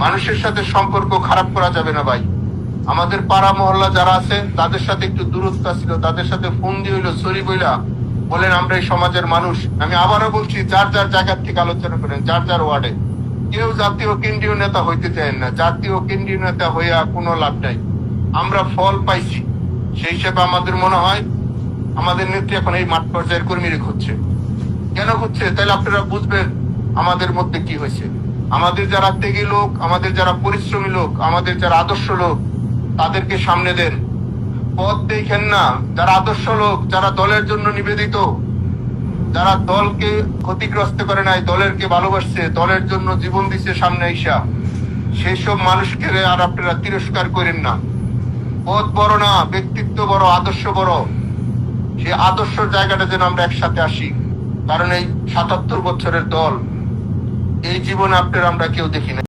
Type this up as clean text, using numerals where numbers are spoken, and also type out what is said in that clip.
মানুষের সাথে সম্পর্ক খারাপ করা যাবে না ভাই। আমাদের পাড়া মহল্লা যারা আছে তাদের সাথে একটু দূরত্ব ছিল, তাদের সাথে ফোন দিয়ে হইলো সরি বইলা বলেন আমরা এই সমাজের মানুষ। আমি আবারও বলছি, যার যার জায়গার থেকে আলোচনা করেন, যার যার ওয়ার্ডে। কেউ জাতীয় কেন্দ্রীয় নেতা হইতে চায় না, জাতীয় কেন্দ্রীয় নেতা হইয়া কোনো লাভ নাই। আমরা ফল পাইছি, সেই হিসেবে আমাদের মনে হয় আমাদের নেত্রী এখন এই মাঠ পর্যায়ের কর্মীরা খুঁজছে। কেন খুঁজছে? তাহলে আপনারা বুঝবেন আমাদের মধ্যে কি হয়েছে। আমাদের যারা ত্যাগী লোক, আমাদের যারা পরিশ্রমী লোক, আমাদের যারা আদর্শ লোক, তাদেরকে সামনে দেন। পথ দেখেন না। যারা আদর্শ লোক, যারা দলের জন্য নিবেদিত, যারা দলকে ক্ষতিগ্রস্ত করে নাই, দলেরকে ভালোবাসছে, দলের জন্য জীবন দিচ্ছে সামনে আইসা, সেই সব মানুষকে আর আপনারা তিরস্কার করেন না। পথ বড় না, ব্যক্তিত্ব বড়, আদর্শ বড়। সেই আদর্শের জায়গাটা যেন আমরা একসাথে আসি। কারণ এই ৭৭ বছরের দল, এই জীবনে আপনারা আমরা কেউ দেখি না।